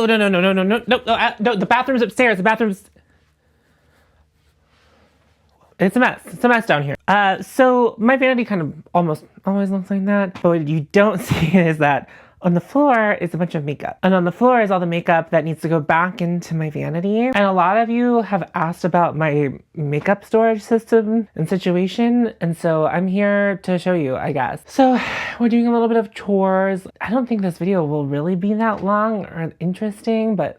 No, no, no, no, no, no, no, no, no, the bathroom's upstairs. The bathroom's... It's a mess. It's a mess down here. So my vanity kind of almost always looks like that. But what you don't see is that on the floor is a bunch of makeup. And on the floor is all the makeup that needs to go back into my vanity. And a lot of you have asked about my makeup storage system and situation. And so I'm here to show you, I guess. So we're doing a little bit of chores. I don't think this video will really be that long or interesting, but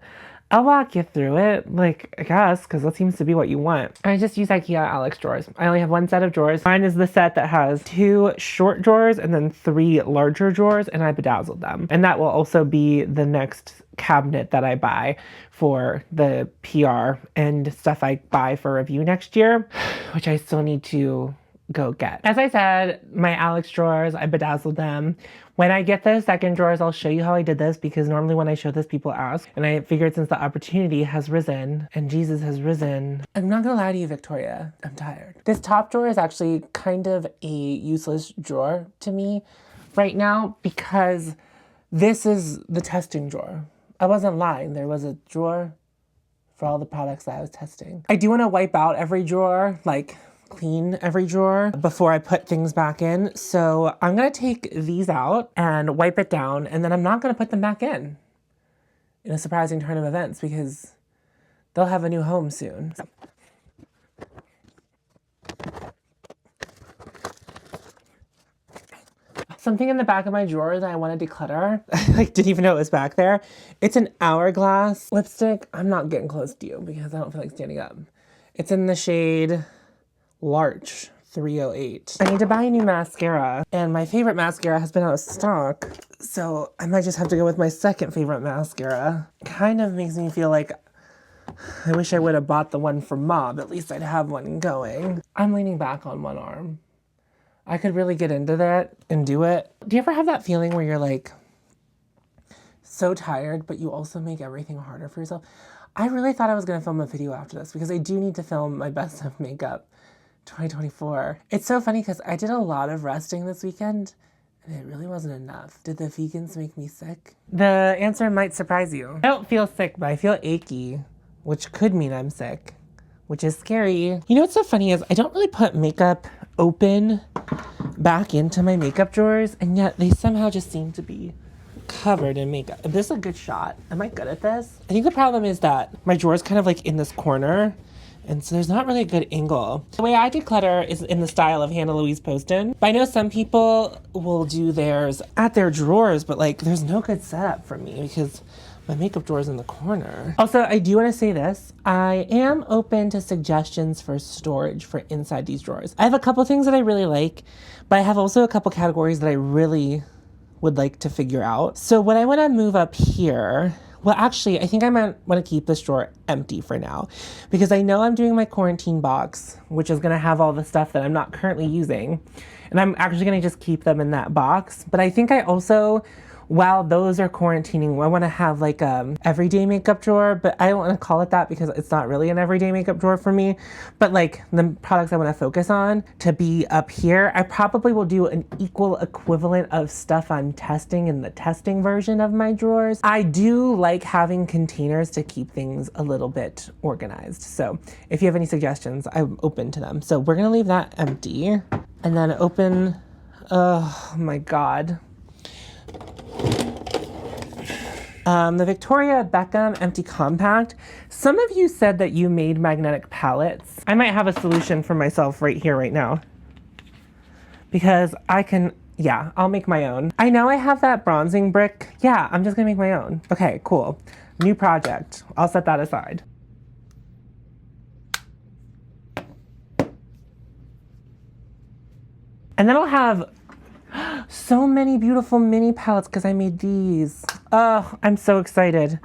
I'll walk you through it, like, I guess, because that seems to be what you want. I just use IKEA Alex drawers. I only have one set of drawers. Mine is the set that has 2 short drawers and then 3 larger drawers, and I bedazzled them. And that will also be the next cabinet that I buy for the PR and stuff I buy for review next year, which I still need to go get. As I said, my Alex drawers, I bedazzled them. When I get the second drawers, I'll show you how I did this, because normally when I show this, people ask. And I figured since the opportunity has risen and Jesus has risen, I'm not gonna lie to you, Victoria, I'm tired. This top drawer is actually kind of a useless drawer to me right now, because this is the testing drawer. I wasn't lying, there was a drawer for all the products that I was testing. I do wanna wipe out every drawer, like clean every drawer before I put things back in. So I'm gonna take these out and wipe it down, and then I'm not gonna put them back in a surprising turn of events, because they'll have a new home soon. Something in the back of my drawer that I want to declutter. I didn't even know it was back there. It's an Hourglass lipstick. I'm not getting close to you because I don't feel like standing up. It's in the shade Larch 308. I need to buy a new mascara, and my favorite mascara has been out of stock, so I might just have to go with my second favorite mascara. Kind of makes me feel like I wish I would have bought the one from Mob. At least I'd have one going. I'm leaning back on one arm. I could really get into that and do it. Do you ever have that feeling where you're like so tired, but you also make everything harder for yourself? I really thought I was gonna film a video after this, because I do need to film my best of makeup 2024. It's so funny because I did a lot of resting this weekend and it really wasn't enough. Did the vegans make me sick? The answer might surprise you. I don't feel sick, but I feel achy, which could mean I'm sick, which is scary. You know what's so funny is I don't really put makeup open back into my makeup drawers, and yet they somehow just seem to be covered in makeup. Is this a good shot? Am I good at this? I think the problem is that my drawer is kind of like in this corner, and so there's not really a good angle. The way I declutter is in the style of Hannah Louise Poston. But I know some people will do theirs at their drawers, but like there's no good setup for me because my makeup drawer is in the corner. Also, I do want to say this. I am open to suggestions for storage for inside these drawers. I have a couple things that I really like, but I have also a couple categories that I really would like to figure out. So what I want to move up here, well, actually, I think I might want to keep this drawer empty for now, because I know I'm doing my quarantine box, which is going to have all the stuff that I'm not currently using. And I'm actually going to just keep them in that box. But I think I also, while those are quarantining, I want to have like a everyday makeup drawer, but I don't want to call it that because it's not really an everyday makeup drawer for me. But like the products I want to focus on to be up here, I probably will do an equal equivalent of stuff I'm testing in the testing version of my drawers. I do like having containers to keep things a little bit organized. So if you have any suggestions, I'm open to them. So we're going to leave that empty and then open, oh my God. The Victoria Beckham Empty Compact. Some of you said that you made magnetic palettes. I might have a solution for myself right here, right now. Because I can, yeah, I'll make my own. I know I have that bronzing brick. Yeah, I'm just gonna make my own. Okay, cool. New project. I'll set that aside. And then I'll have so many beautiful mini palettes because I made these. Oh, I'm so excited.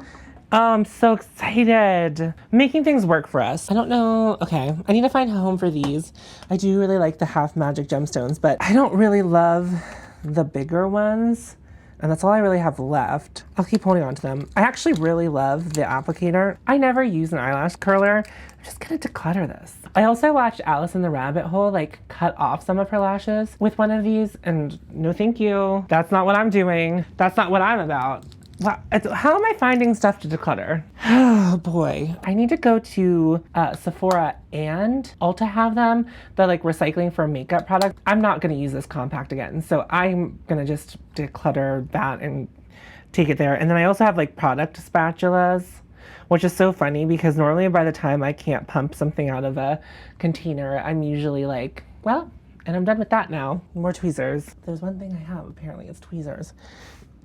Oh, I'm so excited. Making things work for us. I don't know. Okay, I need to find a home for these. I do really like the half magic gemstones, but I don't really love the bigger ones. And that's all I really have left. I'll keep holding on to them. I actually really love the applicator. I never use an eyelash curler. I'm just gonna declutter this. I also watched Alice in the Rabbit Hole like cut off some of her lashes with one of these, and no thank you. That's not what I'm doing. That's not what I'm about. Wow, how am I finding stuff to declutter? Oh boy. I need to go to Sephora and Ulta have them. They're like recycling for makeup products. I'm not gonna use this compact again. So I'm gonna just declutter that and take it there. And then I also have like product spatulas, which is so funny because normally by the time I can't pump something out of a container, I'm usually like, well, and I'm done with that now. More tweezers. There's one thing I have, apparently it's tweezers.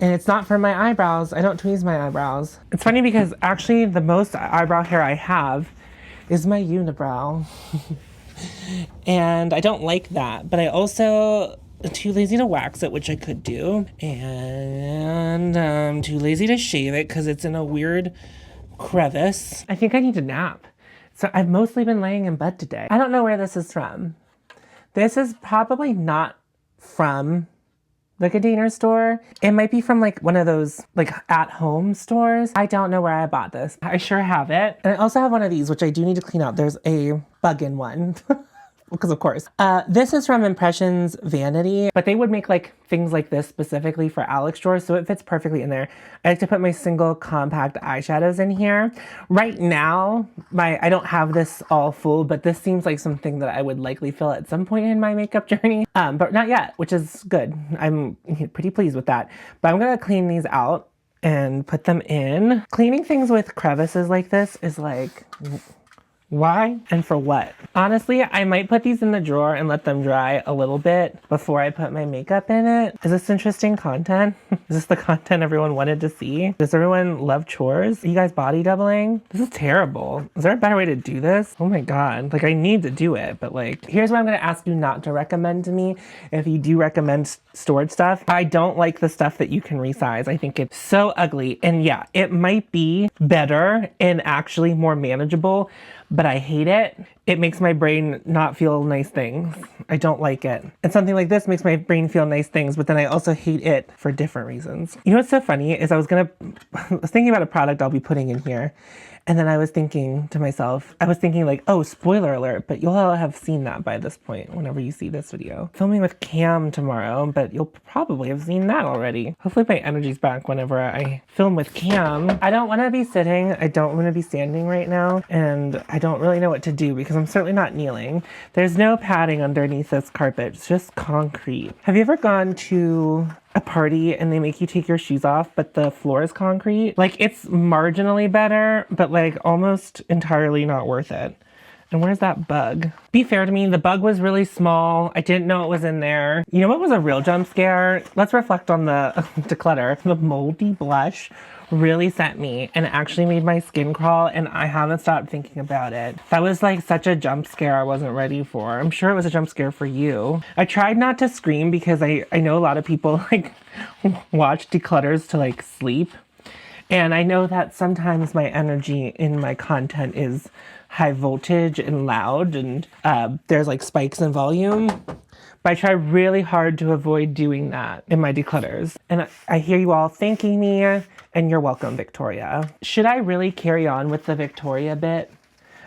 And it's not for my eyebrows. I don't tweeze my eyebrows. It's funny because actually the most eyebrow hair I have is my unibrow. And I don't like that, but I also am too lazy to wax it, which I could do. And I'm too lazy to shave it because it's in a weird crevice. I think I need to nap. So I've mostly been laying in bed today. I don't know where this is from. This is probably not from the container store. It might be from like one of those like at-home stores. I don't know where I bought this. I sure have it. And I also have one of these, which I do need to clean out. There's a bug in one. Because of course. This is from Impressions Vanity, but they would make like things like this specifically for Alex drawers, so it fits perfectly in there. I like to put my single compact eyeshadows in here. Right now, I don't have this all full, but this seems like something that I would likely fill at some point in my makeup journey, but not yet, which is good. I'm pretty pleased with that. But I'm gonna clean these out and put them in. Cleaning things with crevices like this is like, why and for what? Honestly, I might put these in the drawer and let them dry a little bit before I put my makeup in it. Is this interesting content? Is this the content everyone wanted to see? Does everyone love chores? Are you guys body doubling? This is terrible. Is there a better way to do this? Oh my God, like I need to do it, but like, here's what I'm gonna ask you not to recommend to me. If you do recommend storage stuff, I don't like the stuff that you can resize. I think it's so ugly. And yeah, it might be better and actually more manageable, but I hate it. It makes my brain not feel nice things. I don't like it. And something like this makes my brain feel nice things, but then I also hate it for different reasons. You know what's so funny is I was thinking about a product I'll be putting in here. And then I was thinking to myself, like, oh, spoiler alert, but you'll all have seen that by this point whenever you see this video. Filming with Cam tomorrow, but you'll probably have seen that already. Hopefully my energy's back whenever I film with Cam. I don't want to be sitting. I don't want to be standing right now. And I don't really know what to do because I'm certainly not kneeling. There's no padding underneath this carpet. It's just concrete. Have you ever gone to a party and they make you take your shoes off, but the floor is concrete? Like, it's marginally better, but like almost entirely not worth it. And where's that bug? Be fair to me, the bug was really small. I didn't know it was in there. You know what was a real jump scare? Let's reflect on the declutter. The moldy blush really sent me and actually made my skin crawl, and I haven't stopped thinking about it. That was like such a jump scare I wasn't ready for. I'm sure it was a jump scare for you. I tried not to scream because I know a lot of people like watch declutters to like sleep. And I know that sometimes my energy in my content is high voltage and loud, and there's like spikes in volume. But I try really hard to avoid doing that in my declutters. And I hear you all thanking me, and you're welcome, Victoria. Should I really carry on with the Victoria bit?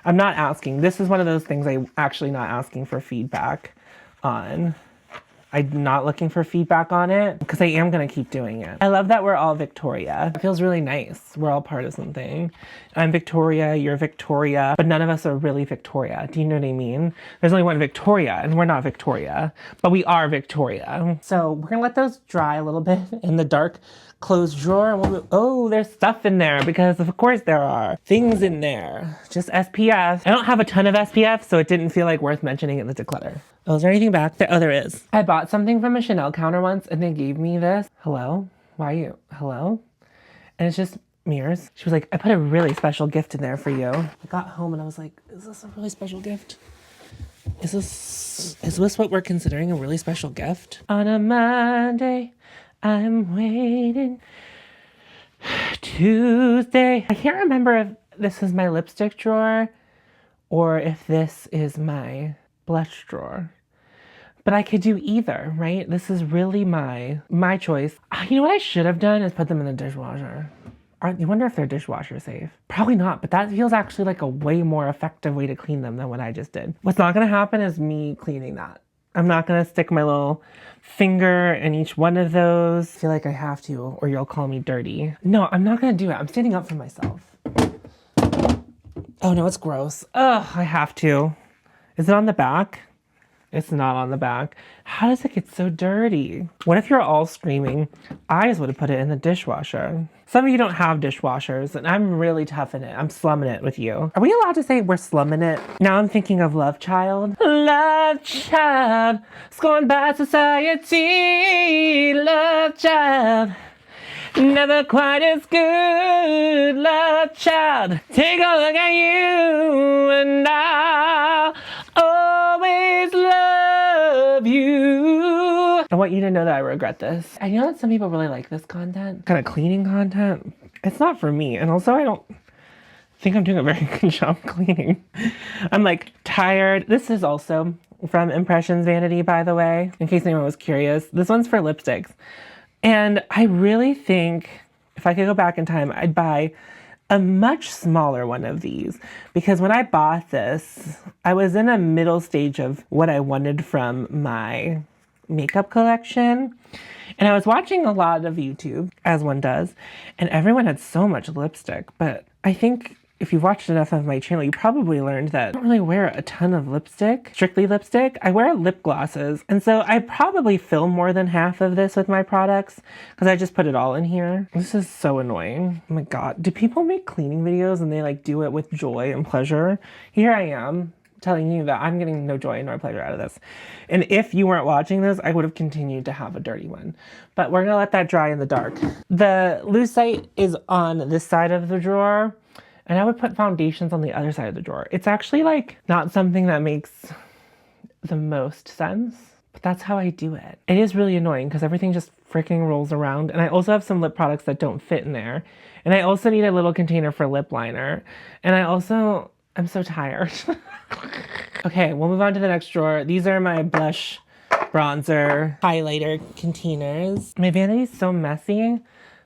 I'm not asking. This is one of those things I'm actually not asking for feedback on. I'm not looking for feedback on it because I am going to keep doing it. I love that we're all Victoria. It feels really nice. We're all part of something. I'm Victoria, you're Victoria, but none of us are really Victoria. Do you know what I mean? There's only one Victoria and we're not Victoria, but we are Victoria. So we're going to let those dry a little bit in the dark closed drawer. Oh, there's stuff in there because of course there are things in there. Just SPF. I don't have a ton of SPF, so it didn't feel like worth mentioning in the declutter. Oh, is there anything back there? Oh, there is. I bought something from a Chanel counter once and they gave me this. Hello? Why are you? Hello? And it's just mirrors. She was like, I put a really special gift in there for you. I got home and I was like, is this a really special gift? Is this what we're considering a really special gift? On a Monday, I'm waiting. Tuesday. I can't remember if this is my lipstick drawer or if this is my blush drawer. But I could do either, right? This is really my choice. You know what I should have done is put them in the dishwasher. You wonder if they're dishwasher safe? Probably not, but that feels actually like a way more effective way to clean them than what I just did. What's not gonna happen is me cleaning that. I'm not gonna stick my little finger in each one of those. I feel like I have to, or you'll call me dirty. No, I'm not gonna do it. I'm standing up for myself. Oh no, it's gross. Ugh, I have to. Is it on the back? It's not on the back. How does it get so dirty? What if you're all screaming? I just would have put it in the dishwasher. Some of you don't have dishwashers, and I'm really tough in it. I'm slumming it with you. Are we allowed to say we're slumming it? Now I'm thinking of Love Child. Love Child, scorned by society. Love Child, never quite as good. Love Child, take a look at you, and I'll always love you. I want you to know that I regret this. I know that some people really like this content, kind of cleaning content. It's not for me, and also I don't think I'm doing a very good job cleaning. I'm like tired. This is also from Impressions Vanity, by the way, in case anyone was curious. This one's for lipsticks. And I really think if I could go back in time, I'd buy a much smaller one of these, because when I bought this, I was in a middle stage of what I wanted from my makeup collection. And I was watching a lot of YouTube, as one does, and everyone had so much lipstick. But I think if you've watched enough of my channel, you probably learned that I don't really wear a ton of lipstick, strictly lipstick. I wear lip glosses. And so I probably fill more than half of this with my products because I just put it all in here. This is so annoying. Oh my God. Do people make cleaning videos and they like do it with joy and pleasure? Here I am telling you that I'm getting no joy nor pleasure out of this. And if you weren't watching this, I would have continued to have a dirty one. But we're gonna let that dry in the dark. The lucite is on this side of the drawer. And I would put foundations on the other side of the drawer. It's actually like not something that makes the most sense, but that's how I do it. It is really annoying because everything just freaking rolls around. And I also have some lip products that don't fit in there. And I also need a little container for lip liner. And I'm so tired. Okay, we'll move on to the next drawer. These are my blush, bronzer, highlighter containers. My vanity is so messy.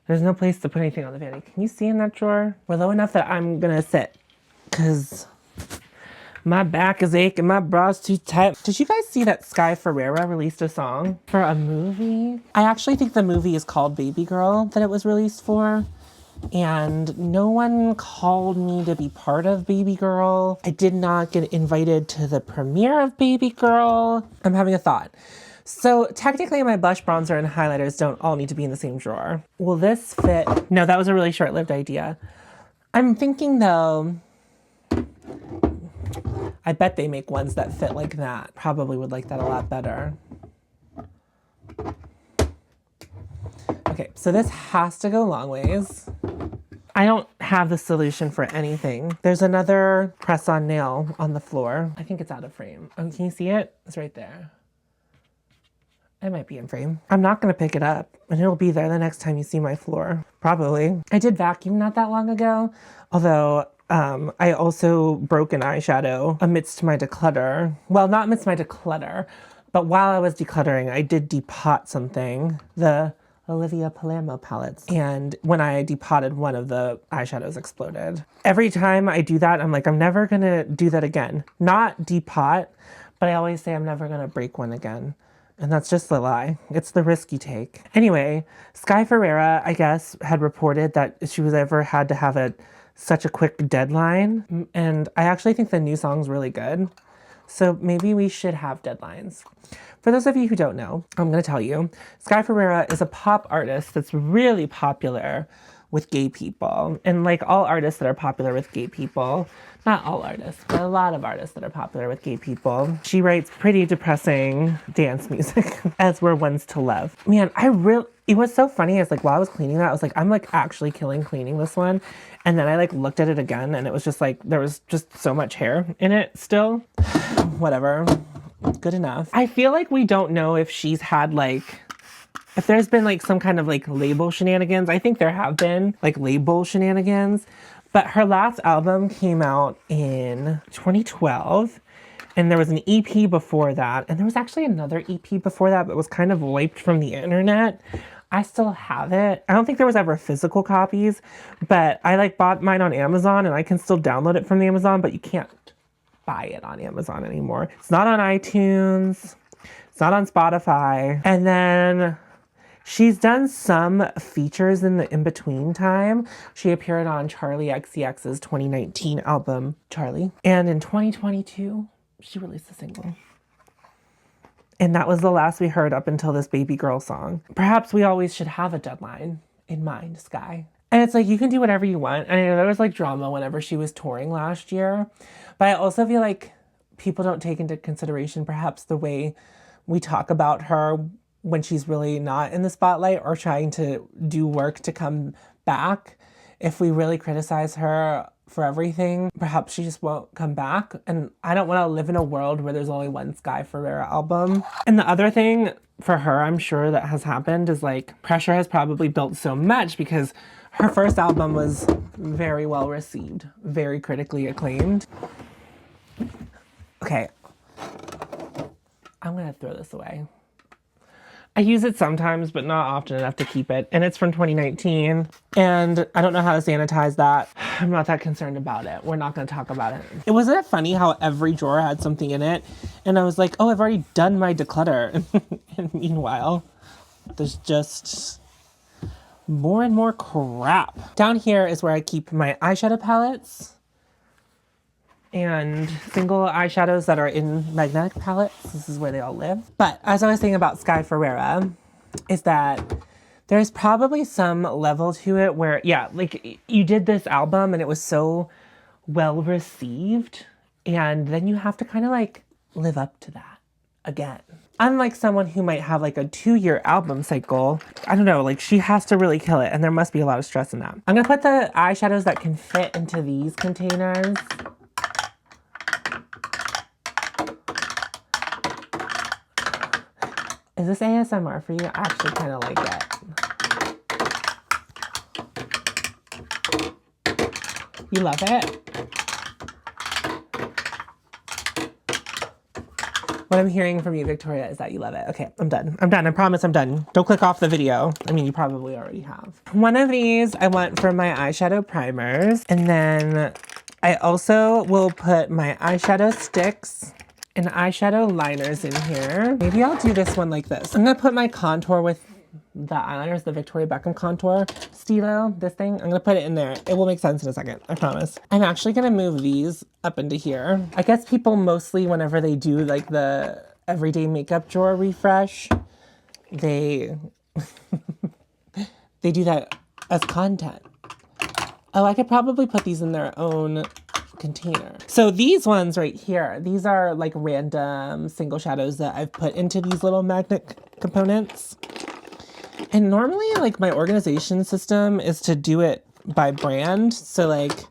There's no place to put anything on the vanity. Can you see in that drawer? We're low enough that I'm gonna sit because my back is aching, my bra's too tight. Did you guys see that Sky Ferreira released a song for a movie? I actually think the movie is called Baby Girl that it was released for. And no one called me to be part of Baby Girl. I did not get invited to the premiere of Baby Girl. I'm having a thought. So technically my blush, bronzer, and highlighters don't all need to be in the same drawer. Will this fit? No, that was a really short-lived idea. I'm thinking though, I bet they make ones that fit like that. Probably would like that a lot better. Okay, so this has to go long ways. I don't have the solution for anything. There's another press-on nail on the floor. I think it's out of frame. Oh, can you see it? It's right there. It might be in frame. I'm not gonna pick it up, and it'll be there the next time you see my floor. Probably. I did vacuum not that long ago, although I also broke an eyeshadow amidst my declutter. Well, not amidst my declutter, but while I was decluttering, I did depot something. The Olivia Palermo palettes. And when I depotted, one of the eyeshadows exploded. Every time I do that, I'm like, I'm never gonna do that again. Not depot, but I always say I'm never gonna break one again. And that's just a lie. It's the risk you take. Anyway, Sky Ferreira, I guess, had reported that she was ever had to have such a quick deadline. And I actually think the new song's really good. So maybe we should have deadlines. For those of you who don't know, I'm gonna tell you, Sky Ferreira is a pop artist that's really popular with gay people. And like all artists that are popular with gay people, not all artists, but a lot of artists that are popular with gay people, she writes pretty depressing dance music, as we're ones to love. Man, it was so funny, is like while I was cleaning that, I was like, I'm like actually killing cleaning this one. And then I like looked at it again and it was just like, there was just so much hair in it still. Whatever, good enough. I feel like we don't know if she's had like, if there's been like some kind of like label shenanigans. I think there have been like label shenanigans, but her last album came out in 2012 and there was an EP before that. And there was actually another EP before that, but was kind of wiped from the internet. I still have it. I don't think there was ever physical copies, but I like bought mine on Amazon and I can still download it from the Amazon, but you can't buy it on Amazon anymore. It's not on iTunes. It's not on Spotify. And then she's done some features in the in-between time. She appeared on Charli XCX's 2019 album, Charli. And in 2022, she released a single. And that was the last we heard up until this Baby Girl song. Perhaps we always should have a deadline in mind, Sky. And it's like, you can do whatever you want. And I know there was like drama whenever she was touring last year. But I also feel like people don't take into consideration perhaps the way we talk about her when she's really not in the spotlight or trying to do work to come back. If we really criticize her for everything, perhaps she just won't come back. And I don't want to live in a world where there's only one Sky Ferreira album. And the other thing for her, I'm sure that has happened is like pressure has probably built so much because her first album was very well received, very critically acclaimed. Okay, I'm gonna throw this away. I use it sometimes, but not often enough to keep it. And it's from 2019. And I don't know how to sanitize that. I'm not that concerned about it. We're not going to talk about it. Wasn't it funny how every drawer had something in it? And I was like, oh, I've already done my declutter. And meanwhile, there's just more and more crap. Down here is where I keep my eyeshadow palettes and single eyeshadows that are in magnetic palettes. This is where they all live. But as I was saying about Sky Ferreira, is that there's probably some level to it where, yeah, like you did this album and it was so well received, and then you have to kind of like live up to that again. Unlike someone who might have like a 2-year album cycle, I don't know, like she has to really kill it, and there must be a lot of stress in that. I'm gonna put the eyeshadows that can fit into these containers. Is this ASMR for you? I actually kind of like it. You love it? What I'm hearing from you, Victoria, is that you love it. Okay, I'm done. I'm done. I promise I'm done. Don't click off the video. I mean, you probably already have. One of these I want for my eyeshadow primers. And then I also will put my eyeshadow sticks and eyeshadow liners in here. Maybe I'll do this one like this. I'm gonna put my contour with the eyeliners, the Victoria Beckham contour stilo, this thing. I'm gonna put it in there. It will make sense in a second, I promise. I'm actually gonna move these up into here. I guess people mostly, whenever they do like the everyday makeup drawer refresh, they they do that as content. Oh, I could probably put these in their own container. So these ones right here, these are like random single shadows that I've put into these little magnet components. And normally like my organization system is to do it by brand. So like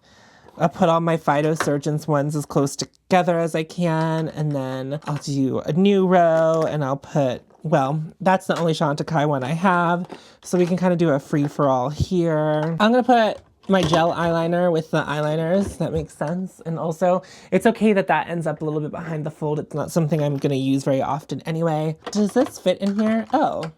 I'll put all my Phytosurgeons ones as close together as I can. And then I'll do a new row and I'll put, well, that's the only Chantecaille one I have. So we can kind of do a free for all here. I'm going to put my gel eyeliner with the eyeliners. That makes sense. And also it's okay that that ends up a little bit behind the fold. It's not something I'm going to use very often anyway. Does this fit in here? Oh,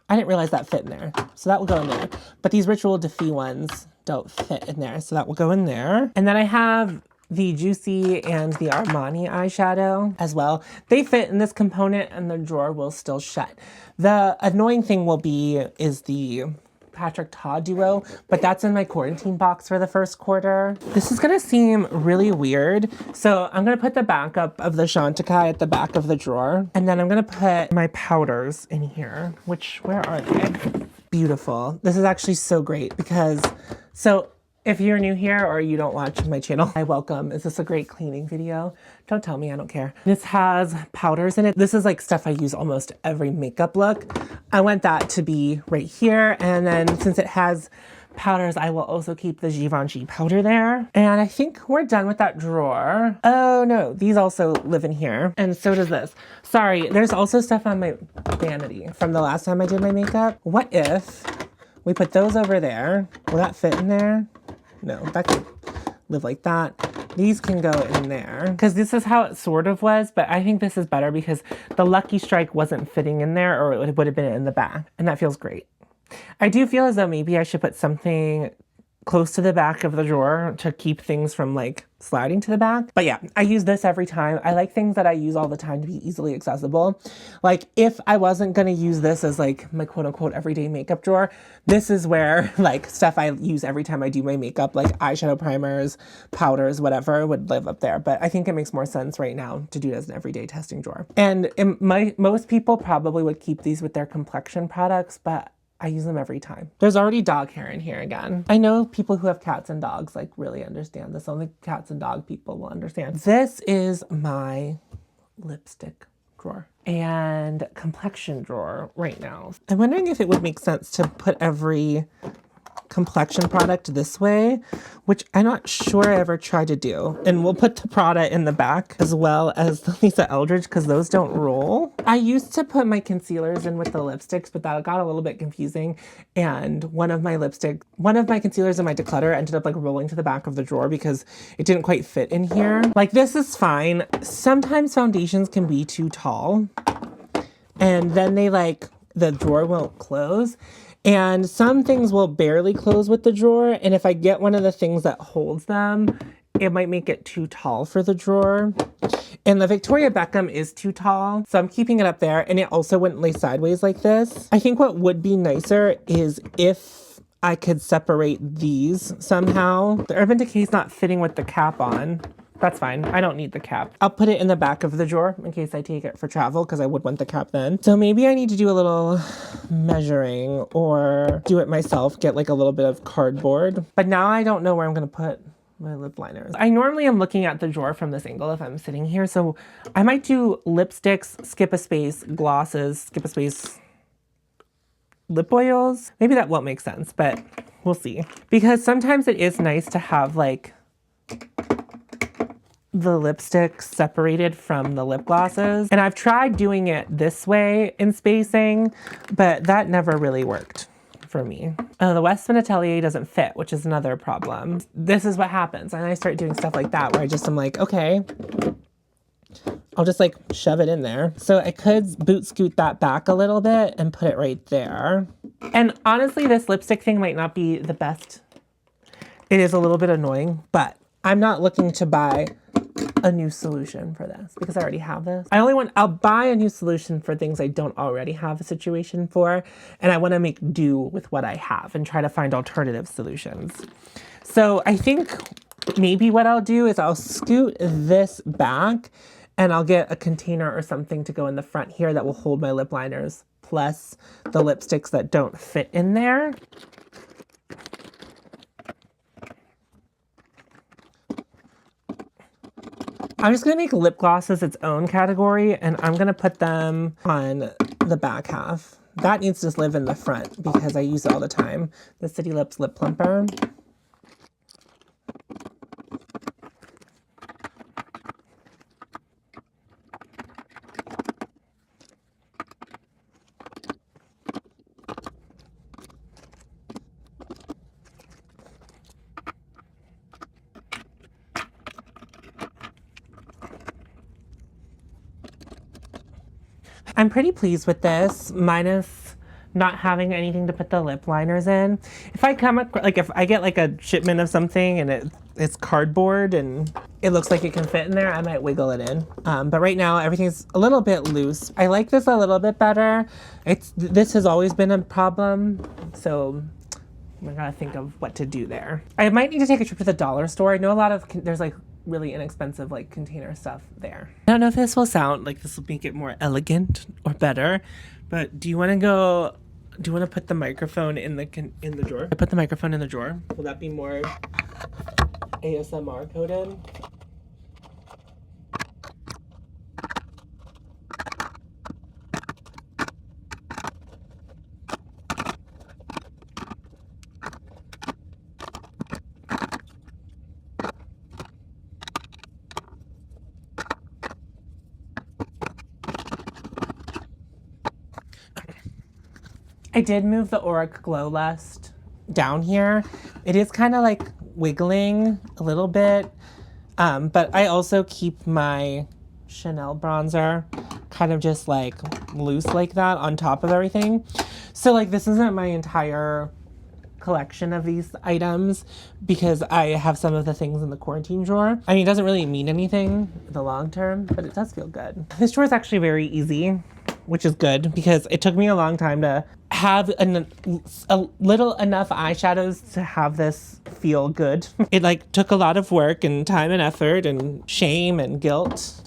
I didn't realize that fit in there. So that will go in there. But these Ritual Defee ones don't fit in there. So that will go in there. And then I have the Juicy and the Armani eyeshadow as well. They fit in this component and the drawer will still shut. The annoying thing will be is the Patrick Ta duo, but that's in my quarantine box for the first quarter. This is gonna seem really weird. So I'm gonna put the backup of the Chantecaille at the back of the drawer. And then I'm gonna put my powders in here, which, where are they? Beautiful. This is actually so great because, so if you're new here or you don't watch my channel, I welcome. Is this a great cleaning video? Don't tell me, I don't care. This has powders in it. This is like stuff I use almost every makeup look. I want that to be right here. And then since it has powders, I will also keep the Givenchy powder there. And I think we're done with that drawer. Oh no, these also live in here. And so does this. Sorry, there's also stuff on my vanity from the last time I did my makeup. What if we put those over there? Will that fit in there? No, that could live like that. These can go in there because this is how it sort of was, but I think this is better because the Lucky Strike wasn't fitting in there, or it would have been in the back, and that feels great. I do feel as though maybe I should put something close to the back of the drawer to keep things from like sliding to the back. But yeah, I use this every time. I like things that I use all the time to be easily accessible. Like if I wasn't gonna use this as like my quote unquote everyday makeup drawer, this is where like stuff I use every time I do my makeup, like eyeshadow primers, powders, whatever, would live up there. But I think it makes more sense right now to do it as an everyday testing drawer. And most people probably would keep these with their complexion products, but I use them every time. There's already dog hair in here again. I know people who have cats and dogs like really understand this. Only cats and dog people will understand. This is my lipstick drawer and complexion drawer right now. I'm wondering if it would make sense to put every complexion product this way, which I'm not sure I ever tried to do. And we'll put the Prada in the back as well as the Lisa Eldridge because those don't roll. I used to put my concealers in with the lipsticks, but that got a little bit confusing. And one of my concealers in my declutter ended up like rolling to the back of the drawer because it didn't quite fit in here. Like this is fine. Sometimes foundations can be too tall and then the drawer won't close. And some things will barely close with the drawer. And if I get one of the things that holds them, it might make it too tall for the drawer. And the Victoria Beckham is too tall, so I'm keeping it up there. And it also wouldn't lay sideways like this. I think what would be nicer is if I could separate these somehow. The Urban Decay is not fitting with the cap on. That's fine. I don't need the cap. I'll put it in the back of the drawer in case I take it for travel because I would want the cap then. So maybe I need to do a little measuring or do it myself, get like a little bit of cardboard. But now I don't know where I'm going to put my lip liners. I normally am looking at the drawer from this angle if I'm sitting here. So I might do lipsticks, skip a space, glosses, skip a space, lip oils. Maybe that won't make sense, but we'll see. Because sometimes it is nice to have like the lipstick separated from the lip glosses. And I've tried doing it this way in spacing, but that never really worked for me. The Westman Atelier doesn't fit, which is another problem. This is what happens. And I start doing stuff like that where I just am like, okay, I'll just like shove it in there. So I could boot scoot that back a little bit and put it right there. And honestly, this lipstick thing might not be the best. It is a little bit annoying, but I'm not looking to buy a new solution for this because I already have this. I'll buy a new solution for things I don't already have a situation for, and I want to make do with what I have and try to find alternative solutions. So I think maybe what I'll do is I'll scoot this back and I'll get a container or something to go in the front here that will hold my lip liners plus the lipsticks that don't fit in there. I'm just gonna make lip glosses its own category and I'm gonna put them on the back half. That needs to live in the front because I use it all the time. The City Lips Lip Plumper. I'm pretty pleased with this, minus not having anything to put the lip liners in. If I if I get like a shipment of something and it's cardboard and it looks like it can fit in there, I might wiggle it in. But right now everything's a little bit loose. I like this a little bit better. This has always been a problem, so I gotta think of what to do there. I might need to take a trip to the dollar store. I know there's like really inexpensive like container stuff there. I don't know if this will make it more elegant or better, but do you want to put the microphone in the drawer? I put the microphone in the drawer. Will that be more ASMR coded? I did move the Auric Glow Lust down here. It is kind of like wiggling a little bit, but I also keep my Chanel bronzer kind of just like loose like that on top of everything. So like this isn't my entire collection of these items because I have some of the things in the quarantine drawer. I mean, it doesn't really mean anything in the long term, but it does feel good. This drawer is actually very easy, which is good because it took me a long time to have a little enough eyeshadows to have this feel good. It like took a lot of work and time and effort and shame and guilt.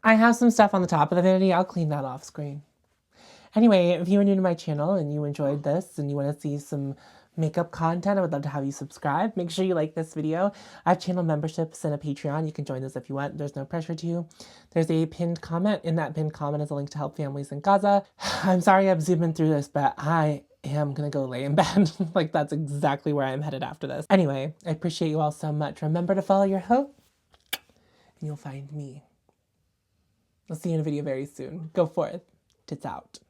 I have some stuff on the top of the vanity. I'll clean that off screen. Anyway, if you are new to my channel and you enjoyed this and you want to see some makeup content, I would love to have you subscribe. Make sure you like this video. I have channel memberships and a Patreon. You can join those if you want. There's no pressure to. There's a pinned comment. In that pinned comment is a link to help families in Gaza. I'm sorry I'm zooming through this, but I am gonna go lay in bed. Like, that's exactly where I'm headed after this. Anyway, I appreciate you all so much. Remember to follow your hope and you'll find me. I'll see you in a video very soon. Go forth. Tits out.